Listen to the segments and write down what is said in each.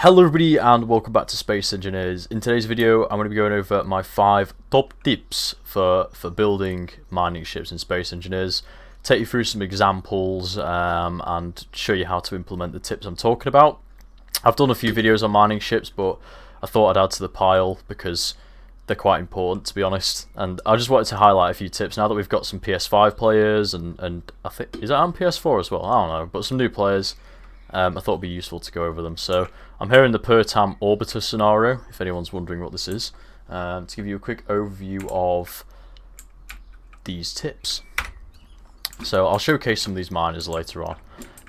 Hello everybody and welcome back to Space Engineers. In today's video I'm going to be going over my 5 top tips for building mining ships in Space Engineers, take you through some examples and show you how to implement the tips I'm talking about. I've done a few videos on mining ships, but I thought I'd add to the pile because they're quite important, to be honest, and I just wanted to highlight a few tips now that we've got some PS5 players and I think, is that on PS4 as well? I don't know, but some new players. I thought it'd be useful to go over them. So I'm here in the Pertam orbiter scenario, if anyone's wondering what this is, to give you a quick overview of these tips. So I'll showcase some of these miners later on.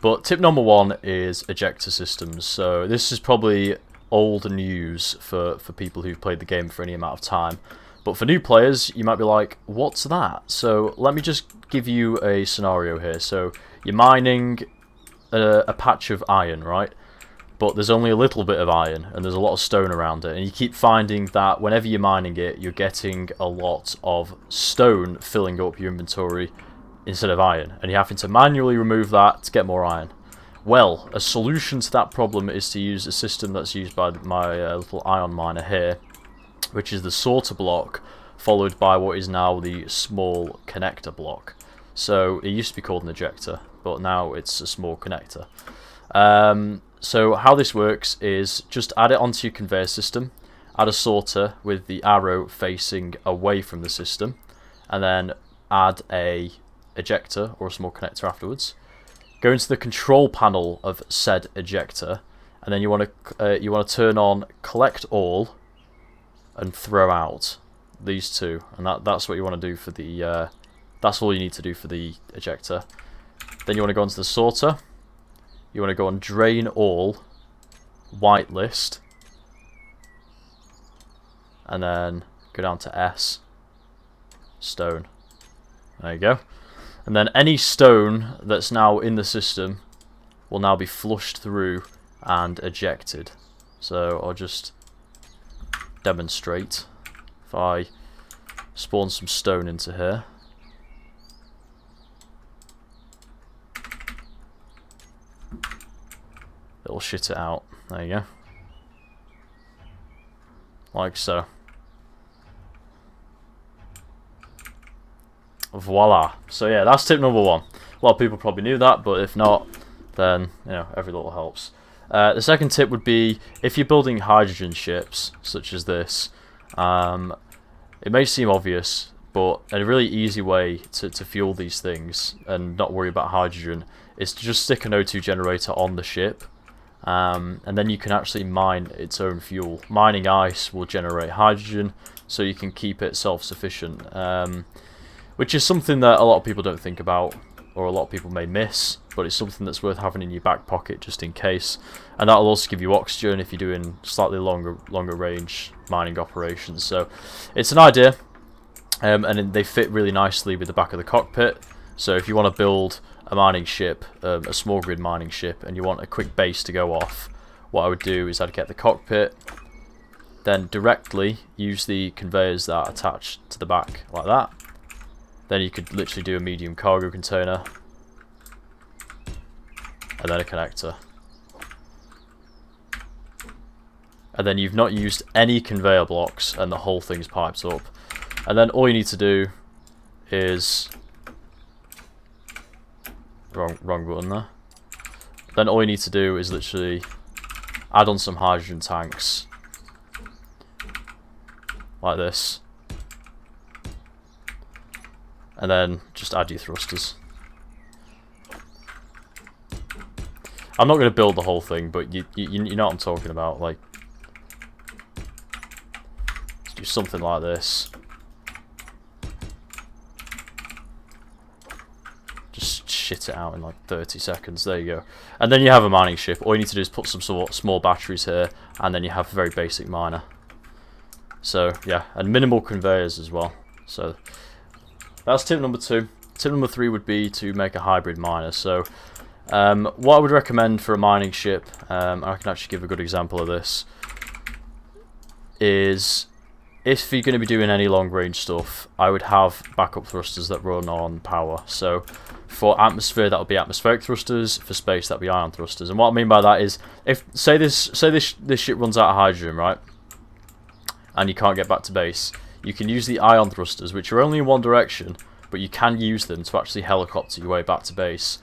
But tip number 1 is ejector systems. So this is probably old news for people who've played the game for any amount of time. But for new players, you might be like, what's that? So let me just give you a scenario here. So you're mining a patch of iron, right? But there's only a little bit of iron and there's a lot of stone around it, and you keep finding that whenever you're mining it, you're getting a lot of stone filling up your inventory instead of iron, and you're having to manually remove that to get more iron. Well, a solution to that problem is to use a system that's used by my little ion miner here, which is the sorter block followed by what is now the small connector block. So it used to be called an ejector, but now it's a small connector. So how this works is just add it onto your conveyor system, add a sorter with the arrow facing away from the system, and then add a ejector or a small connector afterwards. Go into the control panel of said ejector, and then you want to turn on collect all and throw out these two, and that's what you want to do for the that's all you need to do for the ejector. Then you want to go onto the sorter, you want to go on drain all, whitelist, and then go down to S, stone. There you go. And then any stone that's now in the system will now be flushed through and ejected. So I'll just demonstrate. If I spawn some stone into here, it'll shit it out. There you go. Like so. Voila. So yeah, that's tip number 1. A lot of people probably knew that, but if not, then every little helps. The second tip would be, if you're building hydrogen ships such as this, it may seem obvious, but a really easy way to fuel these things and not worry about hydrogen is to just stick an O2 generator on the ship, and then you can actually mine its own fuel. Mining ice will generate hydrogen, so you can keep it self-sufficient, which is something that a lot of people don't think about, or a lot of people may miss, but it's something that's worth having in your back pocket just in case. And that'll also give you oxygen if you're doing slightly longer range mining operations. So it's an idea, and they fit really nicely with the back of the cockpit. So if you want to build a mining ship, a small grid mining ship, and you want a quick base to go off, what I would do is I'd get the cockpit, then directly use the conveyors that are attached to the back like that. Then you could literally do a medium cargo container, and then a connector. And then you've not used any conveyor blocks, and the whole thing's piped up. And then all you need to do is... Wrong button there. Then all you need to do is literally add on some hydrogen tanks, like this. And then just add your thrusters. I'm not going to build the whole thing, but you know what I'm talking about. Like, let's do something like this. Just shit it out in like 30 seconds. There you go. And then you have a mining ship. All you need to do is put some sort of small batteries here, and then you have a very basic miner. So yeah, and minimal conveyors as well. So that's tip number 2. Tip number 3 would be to make a hybrid miner. So what I would recommend for a mining ship, I can actually give a good example of this, is if you're going to be doing any long range stuff, I would have backup thrusters that run on power. So for atmosphere, that would be atmospheric thrusters. For space, that would be ion thrusters. And what I mean by that is, if say this ship runs out of hydrogen, right, and you can't get back to base, you can use the ion thrusters, which are only in one direction, but you can use them to actually helicopter your way back to base.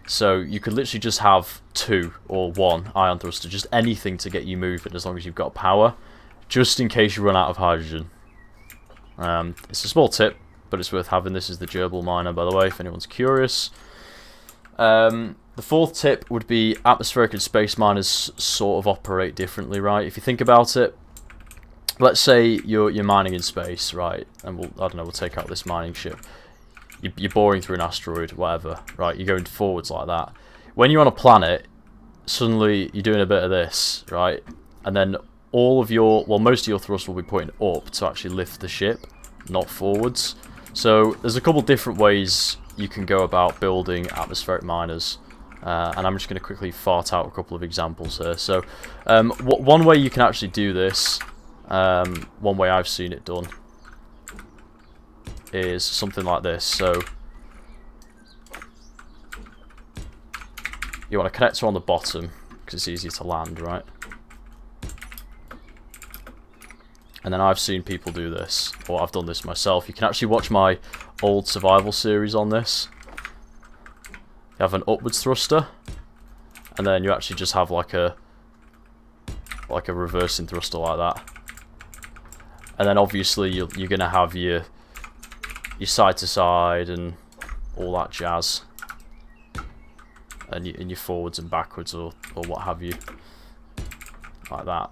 So you could literally just have 2 or 1 ion thruster, just anything to get you moving as long as you've got power, just in case you run out of hydrogen. It's a small tip, but it's worth having. This is the gerbil miner, by the way, if anyone's curious. The 4th tip would be atmospheric and space miners sort of operate differently, right? If you think about it, let's say you're mining in space, right? And we'll take out this mining ship. You're boring through an asteroid, whatever, right? You're going forwards like that. When you're on a planet, suddenly you're doing a bit of this, right? And then most of your thrust will be pointing up to actually lift the ship, not forwards. So there's a couple different ways you can go about building atmospheric miners. And I'm just going to quickly fart out a couple of examples here. So one way you can actually do this, one way I've seen it done, is something like this. So you want a connector on the bottom because it's easier to land, right? And then I've seen people do this, or I've done this myself. You can actually watch my old survival series on this. You have an upwards thruster, and then you actually just have like a reversing thruster like that. And then obviously you're gonna have your side to side and all that jazz, and your forwards and backwards or what have you, like that.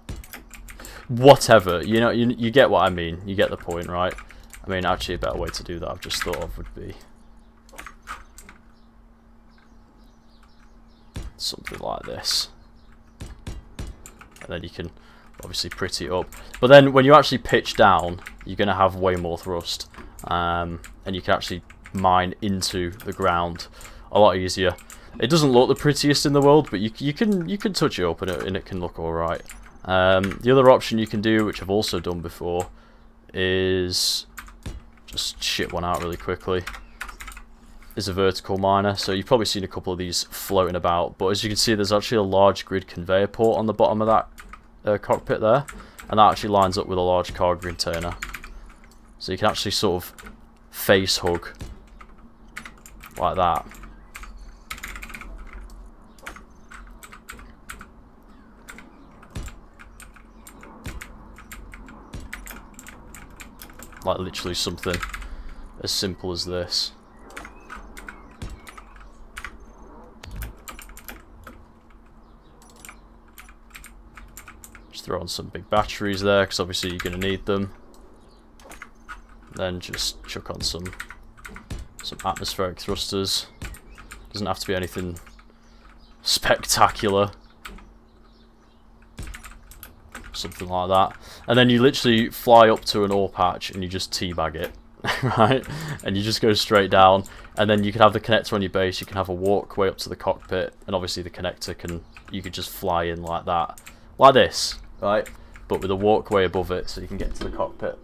Whatever, you know, you get what I mean. You get the point, right? I mean, actually, a better way to do that I've just thought of would be something like this, and then you can obviously pretty it up. But then when you actually pitch down, you're gonna have way more thrust. And you can actually mine into the ground a lot easier. It doesn't look the prettiest in the world, but you can touch it up and it can look alright. The other option you can do, which I've also done before, is just shit one out really quickly, is a vertical miner. So you've probably seen a couple of these floating about, but as you can see, there's actually a large grid conveyor port on the bottom of that cockpit there, and that actually lines up with a large cargo container. So you can actually sort of face hug like that. Like literally something as simple as this. Just throw on some big batteries there, because obviously you're going to need them. Then just chuck on some atmospheric thrusters. Doesn't have to be anything spectacular. Something like that. And then you literally fly up to an ore patch and you just teabag it, right? And you just go straight down. And then you can have the connector on your base, you can have a walkway up to the cockpit, and obviously the connector you could just fly in like that. Like this, right? But with a walkway above it so you can get to the cockpit.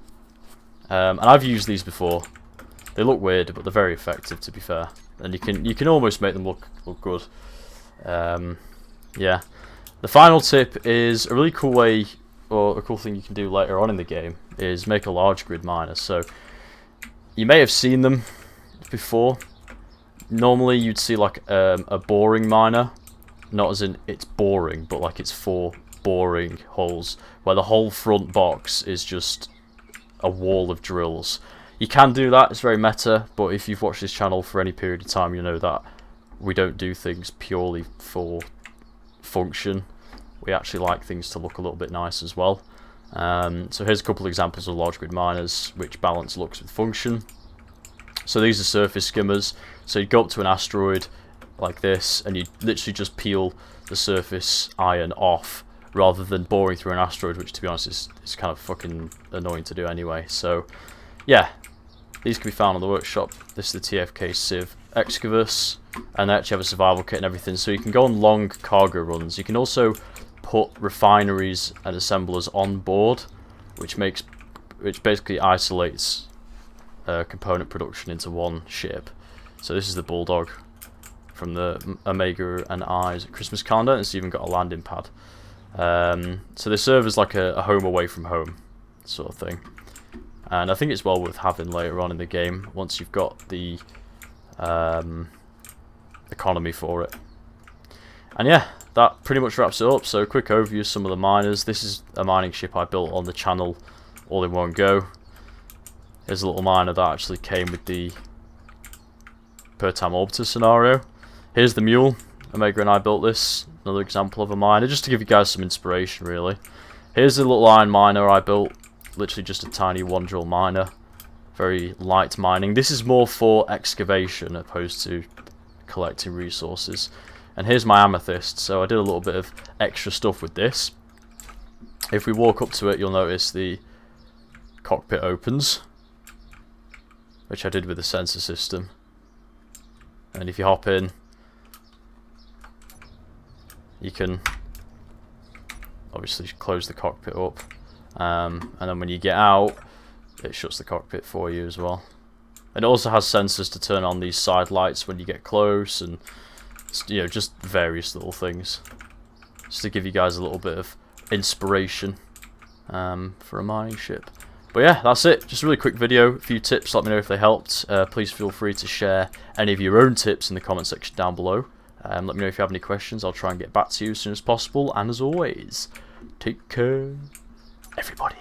And I've used these before. They look weird, but they're very effective, to be fair. And you can almost make them look good. Yeah. The final tip is a really cool way, or a cool thing you can do later on in the game, is make a large grid miner. So you may have seen them before. Normally you'd see like a boring miner, not as in it's boring, but like it's 4 boring holes, where the whole front box is just a wall of drills. You can do that, it's very meta, but if you've watched this channel for any period of time, you know that we don't do things purely for function. We actually like things to look a little bit nice as well. So here's a couple of examples of large grid miners which balance looks with function. So these are surface skimmers. So you go up to an asteroid like this and you literally just peel the surface iron off, rather than boring through an asteroid, which to be honest is kind of fucking annoying to do anyway. So yeah, these can be found on the workshop. This is the TFK Civ Excavus, and they actually have a survival kit and everything, so you can go on long cargo runs. You can also put refineries and assemblers on board, which makes which basically isolates component production into one ship. So this is the Bulldog from the Omega and I's Christmas calendar, and it's even got a landing pad. So they serve as like a home away from home sort of thing, and I think it's well worth having later on in the game once you've got the economy for it. And yeah, that pretty much wraps it up. So quick overview of some of the miners. This is a mining ship I built on the channel all in one go. Here's a little miner that actually came with the per time orbiter scenario. Here's the mule. Omega and I built this. Another example of a miner, just to give you guys some inspiration really. Here's a little iron miner I built. Literally just a tiny 1 drill miner. Very light mining. This is more for excavation opposed to collecting resources. And here's my amethyst. So I did a little bit of extra stuff with this. If we walk up to it, you'll notice the cockpit opens, which I did with the sensor system. And if you hop in, you can obviously close the cockpit up, and then when you get out, it shuts the cockpit for you as well. And it also has sensors to turn on these side lights when you get close, and you know, just various little things, just to give you guys a little bit of inspiration for a mining ship. But yeah, that's it. Just a really quick video, a few tips. Let me know if they helped. Please feel free to share any of your own tips in the comment section down below. Let me know if you have any questions. I'll try and get back to you as soon as possible. And as always, take care, everybody.